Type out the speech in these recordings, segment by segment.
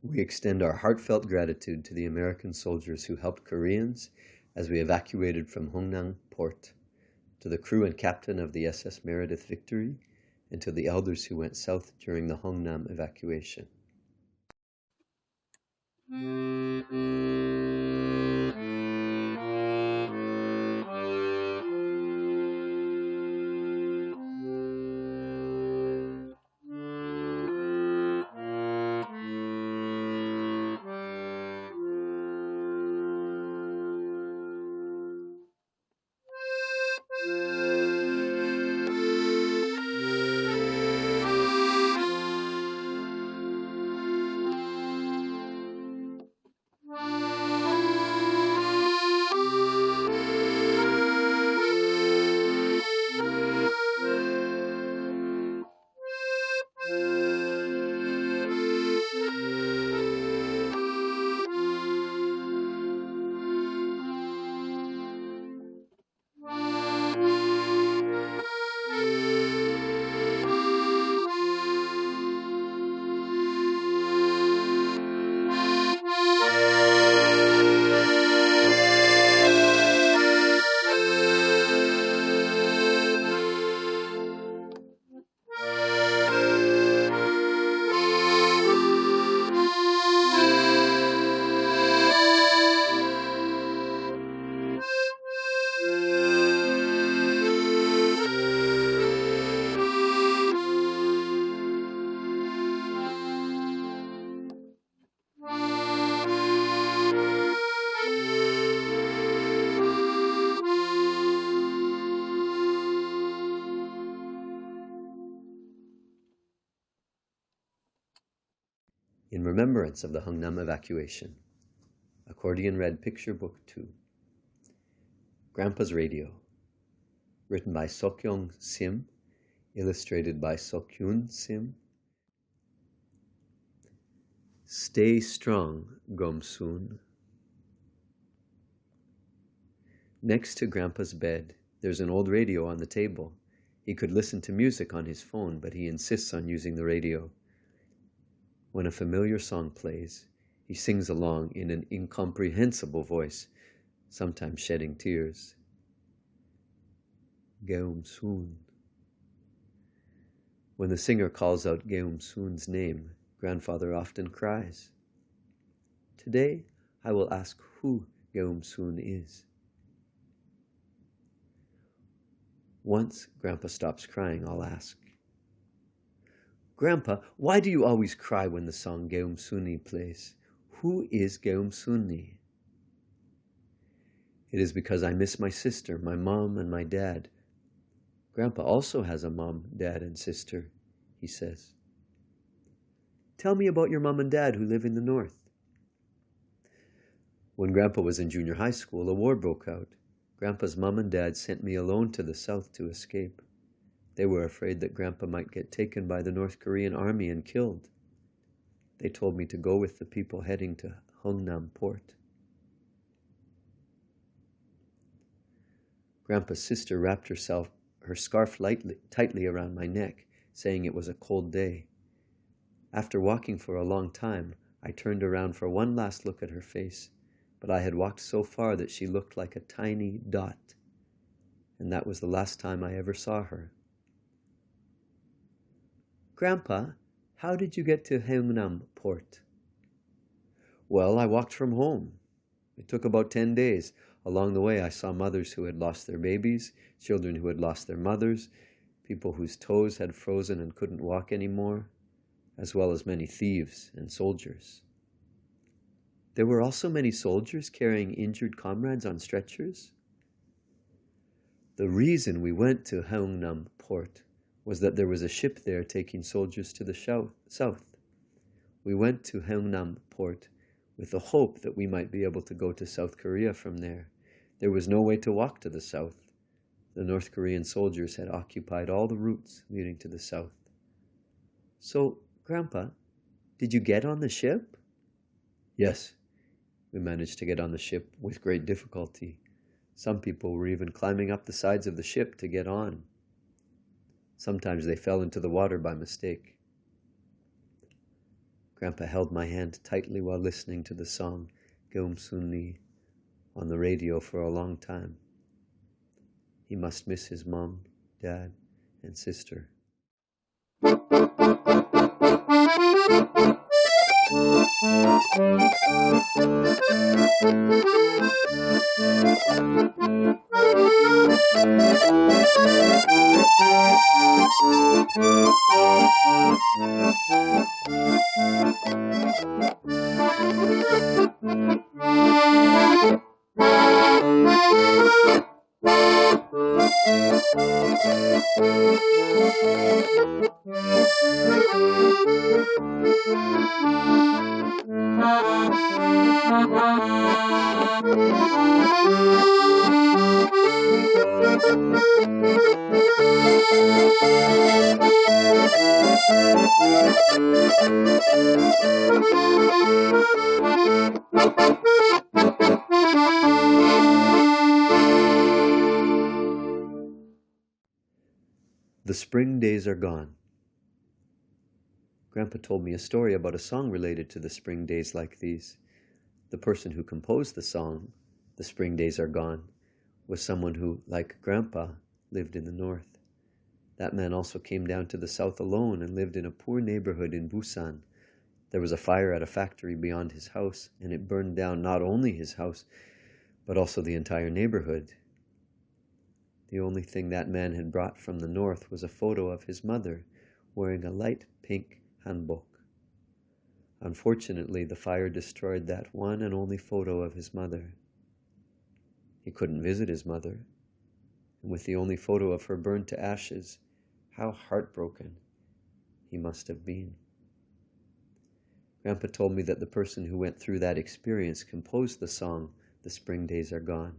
We extend our heartfelt gratitude to the American soldiers who helped Koreans as we evacuated from Hungnam port, to the crew and captain of the SS Meredith Victory, and to the elders who went south during the Hungnam evacuation. In remembrance of the Hungnam evacuation, Accordion-Read Picture Book 2. Grandpa's Radio, written by Seokyoung Sim, illustrated by Seokyoon Sim. Stay strong, Gomsun. Next to Grandpa's bed, there's an old radio on the table. He could listen to music on his phone, but he insists on using the radio. When a familiar song plays, he sings along in an incomprehensible voice, sometimes shedding tears. Geum-soon. When the singer calls out Geum-soon's name, grandfather often cries. Today, I will ask who Geum-soon is. Once Grandpa stops crying, I'll ask, Grandpa, why do you always cry when the song Geum-soon plays? Who is Geum-soon? It is because I miss my sister, my mom, and my dad. Grandpa also has a mom, dad, and sister, he says. Tell me about your mom and dad who live in the north. When Grandpa was in junior high school, a war broke out. Grandpa's mom and dad sent me alone to the south to escape. They were afraid that Grandpa might get taken by the North Korean army and killed. They told me to go with the people heading to Hungnam port. Grandpa's sister wrapped her scarf tightly around my neck, saying it was a cold day. After walking for a long time, I turned around for one last look at her face, but I had walked so far that she looked like a tiny dot, and that was the last time I ever saw her. Grandpa, how did you get to Hungnam port? Well, I walked from home. It took about 10 days. Along the way, I saw mothers who had lost their babies, children who had lost their mothers, people whose toes had frozen and couldn't walk anymore, as well as many thieves and soldiers. There were also many soldiers carrying injured comrades on stretchers. The reason we went to Hungnam port was that there was a ship there taking soldiers to the south. We went to Hungnam port with the hope that we might be able to go to South Korea from there. There was no way to walk to the south. The North Korean soldiers had occupied all the routes leading to the south. So, Grandpa, did you get on the ship? Yes, we managed to get on the ship with great difficulty. Some people were even climbing up the sides of the ship to get on. Sometimes they fell into the water by mistake. Grandpa held my hand tightly while listening to the song Geum Sun Ni on the radio for a long time. He must miss his mom, dad, and sister. The spring days are gone. Grandpa told me a story about a song related to the spring days like these. The person who composed the song, The Spring Days Are Gone, was someone who, like Grandpa, lived in the north. That man also came down to the south alone and lived in a poor neighborhood in Busan. There was a fire at a factory beyond his house, and it burned down not only his house, but also the entire neighborhood. The only thing that man had brought from the north was a photo of his mother wearing a light pink hanbok. Unfortunately, the fire destroyed that one and only photo of his mother. He couldn't visit his mother, and with the only photo of her burned to ashes, how heartbroken he must have been. Grandpa told me that the person who went through that experience composed the song, The Spring Days Are Gone.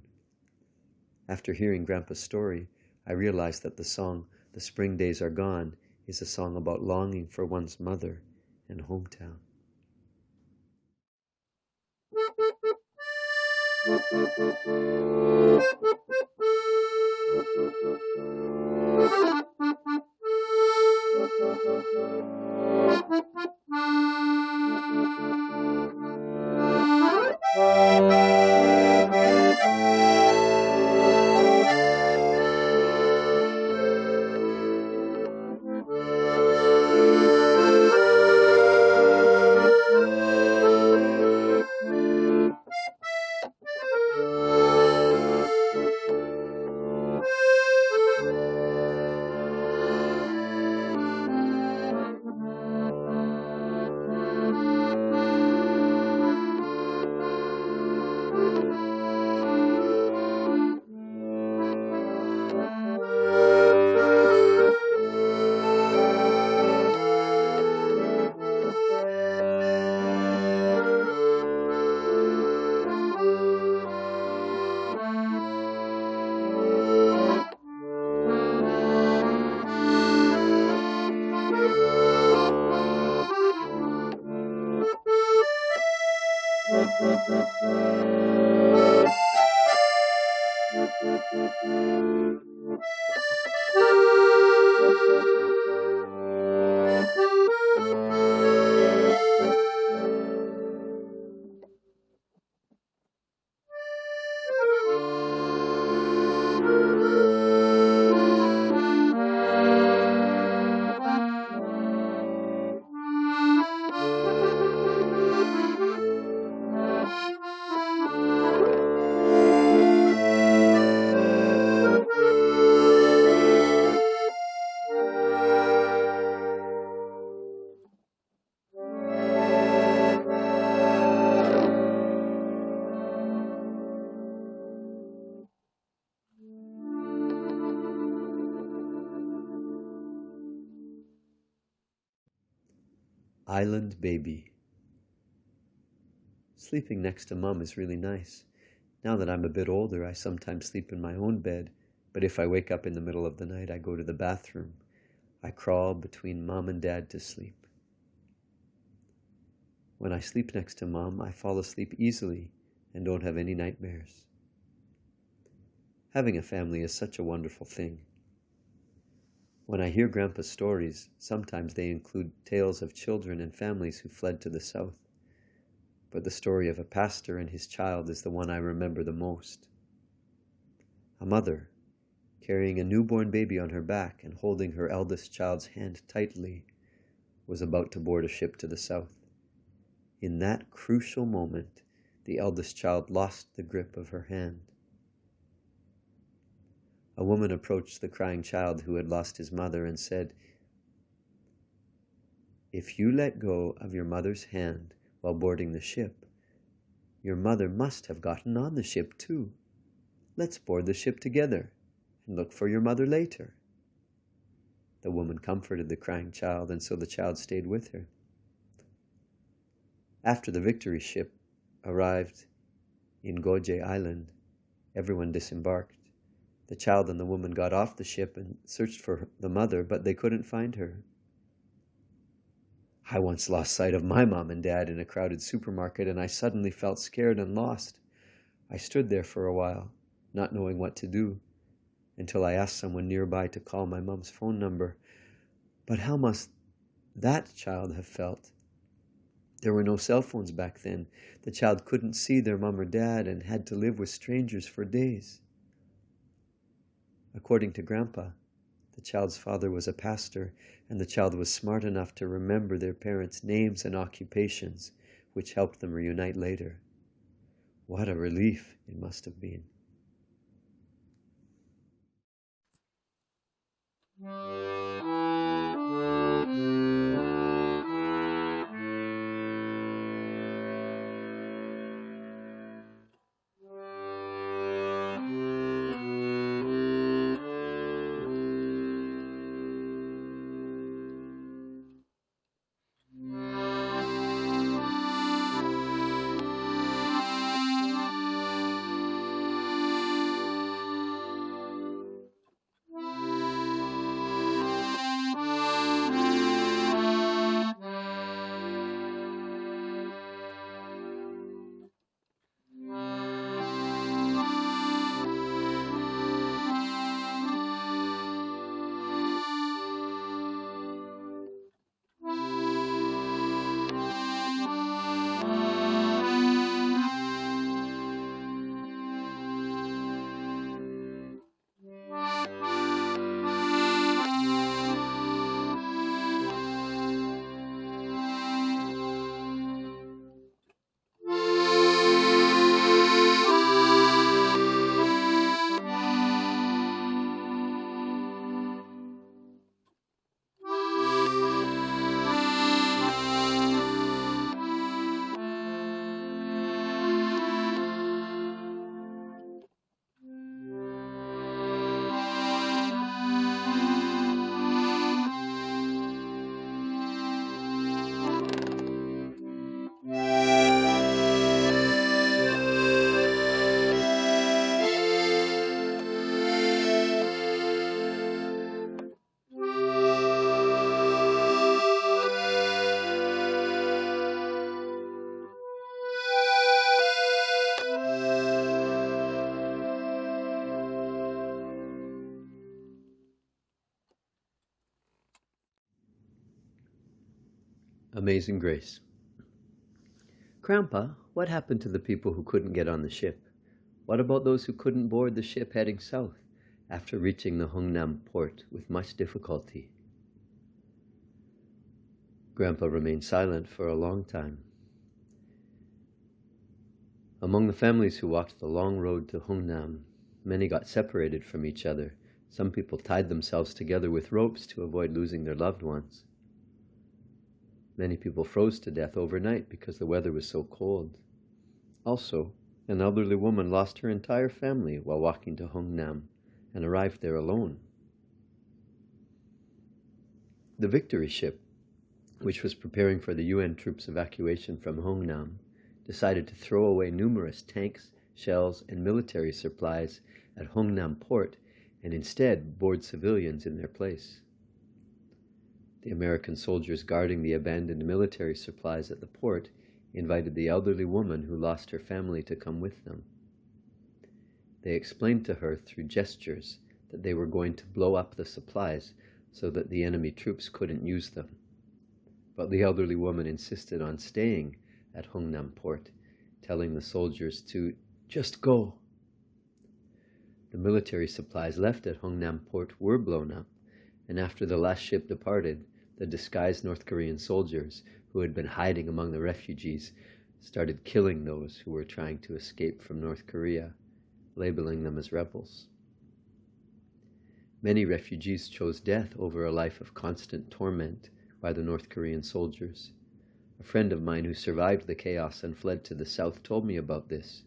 After hearing Grandpa's story, I realized that the song, The Spring Days Are Gone, is a song about longing for one's mother and hometown. Island Baby. Sleeping next to Mom is really nice. Now that I'm a bit older, I sometimes sleep in my own bed, but if I wake up in the middle of the night, I go to the bathroom. I crawl between Mom and Dad to sleep. When I sleep next to Mom, I fall asleep easily and don't have any nightmares. Having a family is such a wonderful thing. When I hear Grandpa's stories, sometimes they include tales of children and families who fled to the south. But the story of a pastor and his child is the one I remember the most. A mother, carrying a newborn baby on her back and holding her eldest child's hand tightly, was about to board a ship to the south. In that crucial moment, the eldest child lost the grip of her hand. A woman approached the crying child who had lost his mother and said, "If you let go of your mother's hand while boarding the ship, your mother must have gotten on the ship too. Let's board the ship together and look for your mother later." The woman comforted the crying child, and so the child stayed with her. After the Victory ship arrived in Goje Island, everyone disembarked. The child and the woman got off the ship and searched for the mother, but they couldn't find her. I once lost sight of my mom and dad in a crowded supermarket, and I suddenly felt scared and lost. I stood there for a while, not knowing what to do, until I asked someone nearby to call my mom's phone number. But how must that child have felt? There were no cell phones back then. The child couldn't see their mom or dad and had to live with strangers for days. According to Grandpa, the child's father was a pastor, and the child was smart enough to remember their parents' names and occupations, which helped them reunite later. What a relief it must have been. Amazing Grace. Grandpa, what happened to the people who couldn't get on the ship? What about those who couldn't board the ship heading south after reaching the Hungnam port with much difficulty? Grandpa remained silent for a long time. Among the families who walked the long road to Hungnam, many got separated from each other. Some people tied themselves together with ropes to avoid losing their loved ones. Many people froze to death overnight because the weather was so cold. Also, an elderly woman lost her entire family while walking to Hungnam and arrived there alone. The Victory ship, which was preparing for the UN troops' evacuation from Hungnam, decided to throw away numerous tanks, shells, and military supplies at Hungnam port and instead board civilians in their place. The American soldiers guarding the abandoned military supplies at the port invited the elderly woman who lost her family to come with them. They explained to her through gestures that they were going to blow up the supplies so that the enemy troops couldn't use them. But the elderly woman insisted on staying at Hungnam port, telling the soldiers to just go. The military supplies left at Hungnam port were blown up, and after the last ship departed, the disguised North Korean soldiers who had been hiding among the refugees started killing those who were trying to escape from North Korea, labeling them as rebels. Many refugees chose death over a life of constant torment by the North Korean soldiers. A friend of mine who survived the chaos and fled to the south told me about this.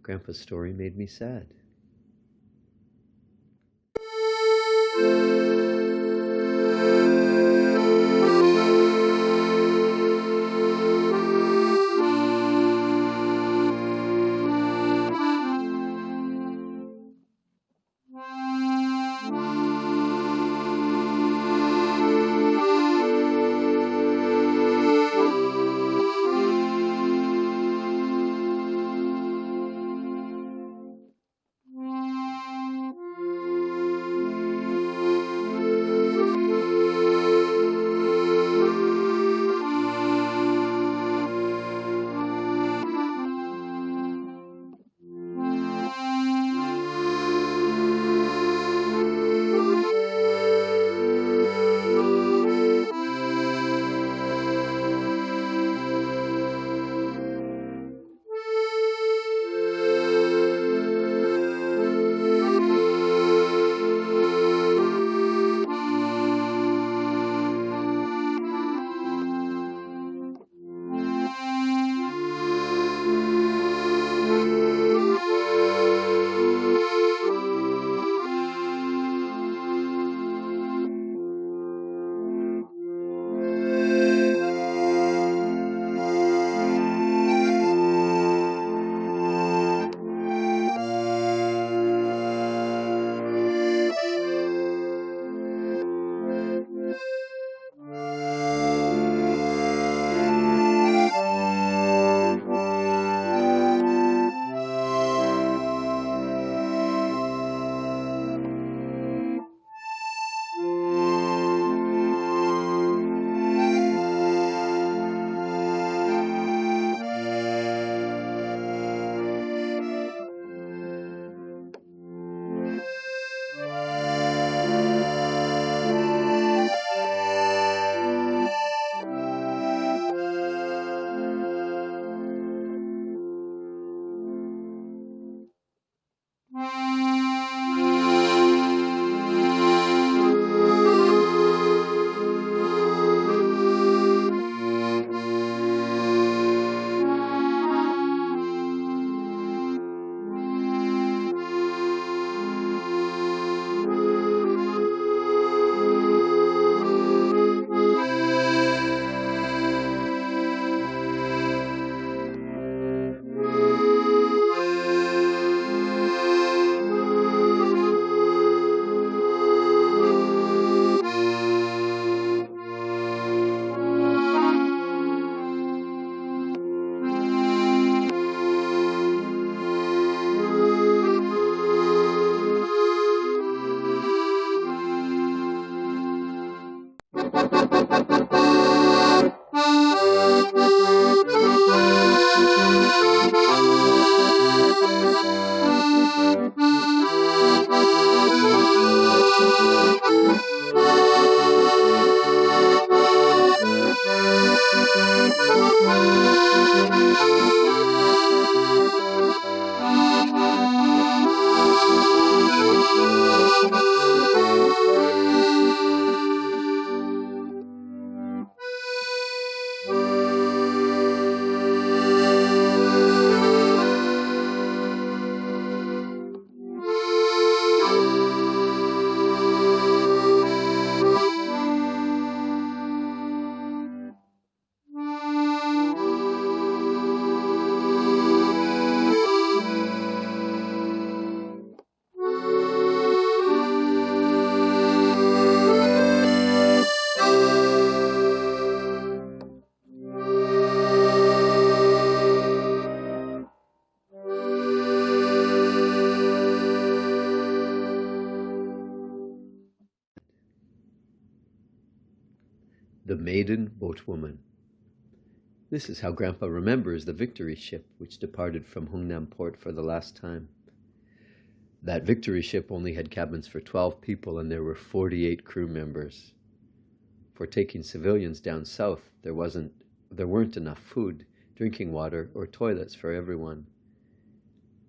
Grandpa's story made me sad. The Maiden Boatwoman. This is how Grandpa remembers the Victory ship which departed from Hungnam port for the last time. That Victory ship only had cabins for 12 people, and there were 48 crew members. For taking civilians down south, there weren't enough food, drinking water, or toilets for everyone.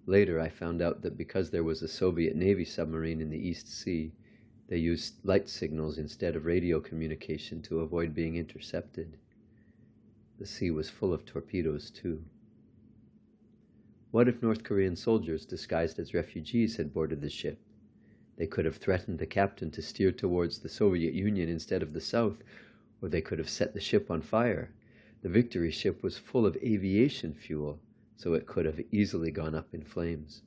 Later, I found out that because there was a Soviet Navy submarine in the East Sea, they used light signals instead of radio communication to avoid being intercepted. The sea was full of torpedoes, too. What if North Korean soldiers disguised as refugees had boarded the ship? They could have threatened the captain to steer towards the Soviet Union instead of the South, or they could have set the ship on fire. The Victory ship was full of aviation fuel, so it could have easily gone up in flames.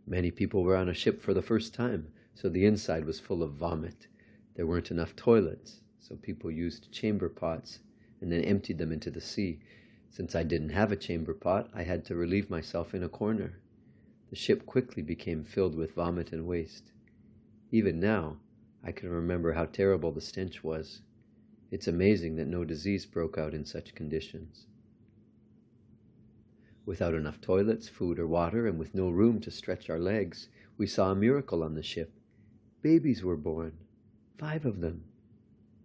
Many people were on a ship for the first time, so the inside was full of vomit. There weren't enough toilets, so people used chamber pots and then emptied them into the sea. Since I didn't have a chamber pot, I had to relieve myself in a corner. The ship quickly became filled with vomit and waste. Even now, I can remember how terrible the stench was. It's amazing that no disease broke out in such conditions. Without enough toilets, food, or water, and with no room to stretch our legs, we saw a miracle on the ship. Babies were born, 5 of them.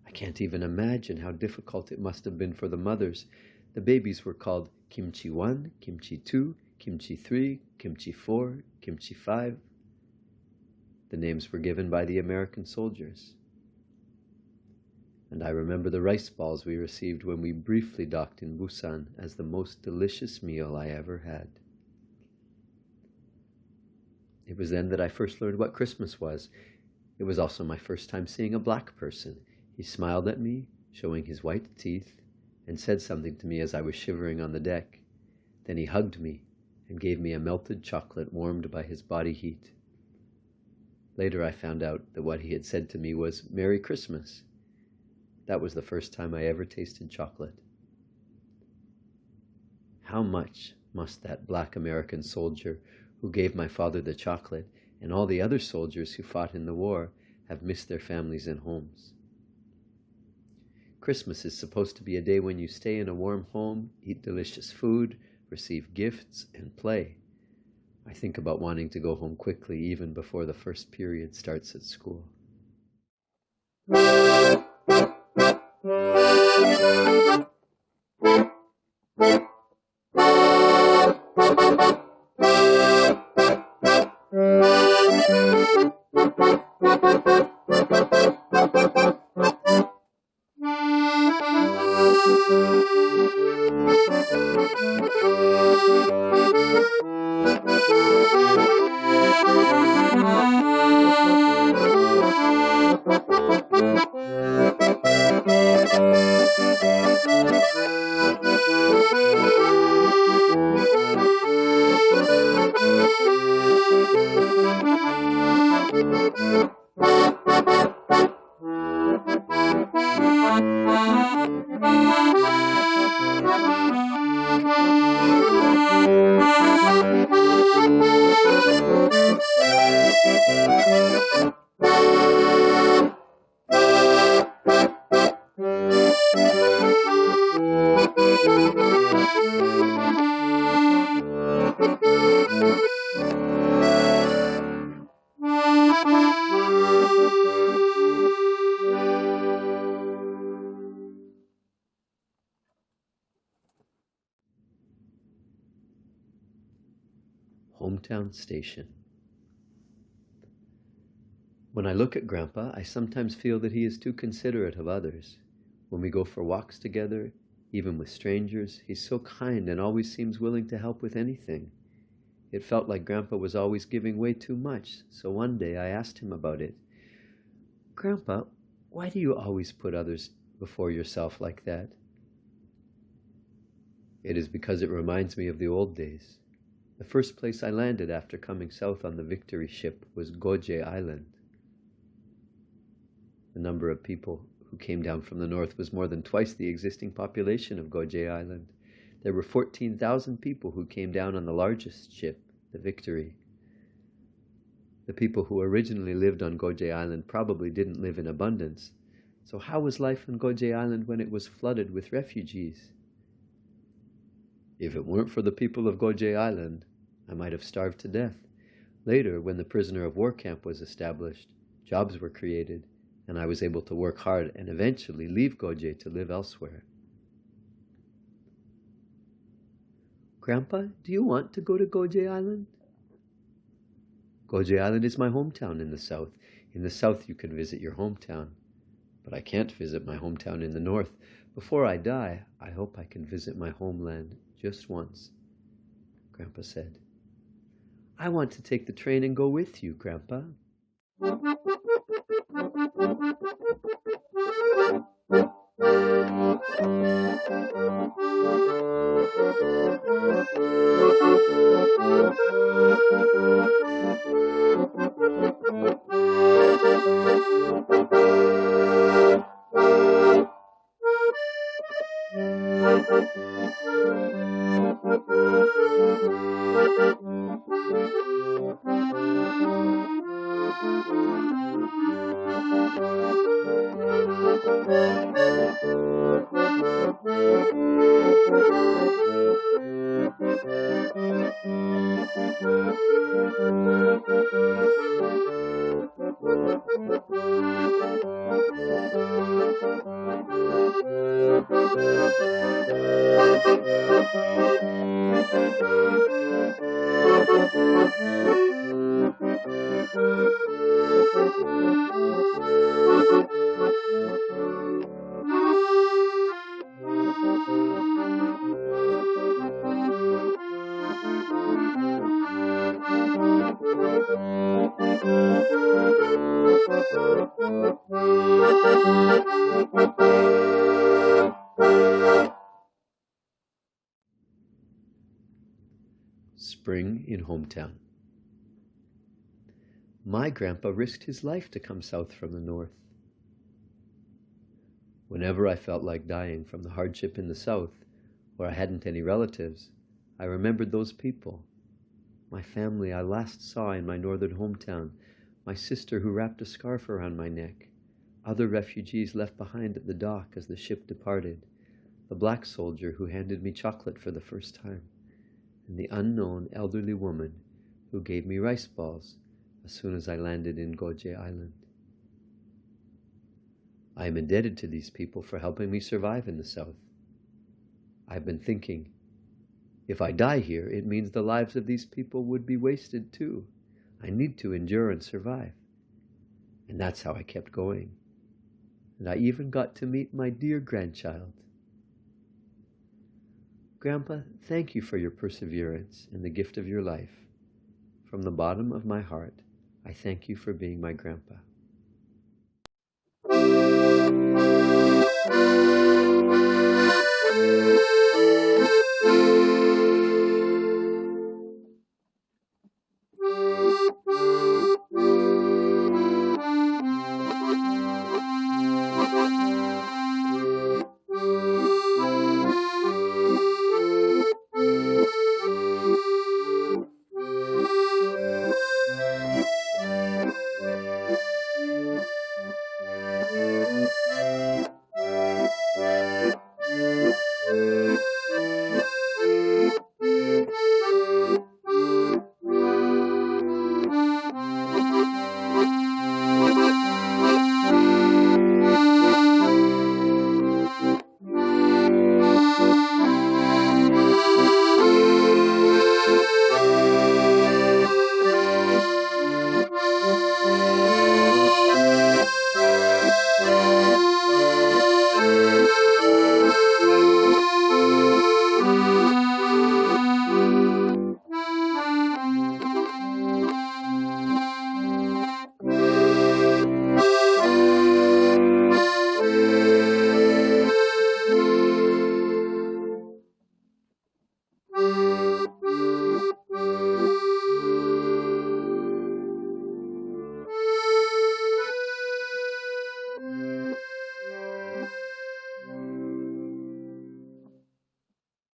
I can't even imagine how difficult it must have been for the mothers. The babies were called Kimchi 1, Kimchi 2, Kimchi 3, Kimchi 4, Kimchi 5. The names were given by the American soldiers. And I remember the rice balls we received when we briefly docked in Busan as the most delicious meal I ever had. It was then that I first learned what Christmas was. It was also my first time seeing a black person. He smiled at me, showing his white teeth, and said something to me as I was shivering on the deck. Then he hugged me and gave me a melted chocolate warmed by his body heat. Later I found out that what he had said to me was, "Merry Christmas." That was the first time I ever tasted chocolate. How much must that black American soldier who gave my father the chocolate and all the other soldiers who fought in the war have missed their families and homes? Christmas is supposed to be a day when you stay in a warm home, eat delicious food, receive gifts, and play. I think about wanting to go home quickly even before the first period starts at school. Hometown Station. When I look at Grandpa, I sometimes feel that he is too considerate of others. When we go for walks together, even with strangers, he's so kind and always seems willing to help with anything. It felt like Grandpa was always giving way too much, so one day I asked him about it. "Grandpa, why do you always put others before yourself like that?" "It is because it reminds me of the old days. The first place I landed after coming south on the Victory ship was Goje Island. The number of people who came down from the north was more than twice the existing population of Goje Island. There were 14,000 people who came down on the largest ship, the Victory. The people who originally lived on Goje Island probably didn't live in abundance. So how was life on Goje Island when it was flooded with refugees? If it weren't for the people of Goje Island, I might have starved to death. Later, when the prisoner of war camp was established, jobs were created, and I was able to work hard and eventually leave Goje to live elsewhere. Grandpa, do you want to go to Goje Island? Goje Island is my hometown in the south. In the south you can visit your hometown. But I can't visit my hometown in the north. Before I die, I hope I can visit my homeland just once, Grandpa said. I want to take the train and go with you, Grandpa. Spring in hometown. My grandpa risked his life to come south from the north. Whenever I felt like dying from the hardship in the south, or I hadn't any relatives, I remembered those people. My family I last saw in my northern hometown, my sister who wrapped a scarf around my neck, other refugees left behind at the dock as the ship departed, the black soldier who handed me chocolate for the first time, and the unknown elderly woman who gave me rice balls as soon as I landed in Goje Island. I am indebted to these people for helping me survive in the south. I've been thinking, if I die here, it means the lives of these people would be wasted too. I need to endure and survive. And that's how I kept going. And I even got to meet my dear grandchild. Grandpa, thank you for your perseverance and the gift of your life. From the bottom of my heart, I thank you for being my grandpa.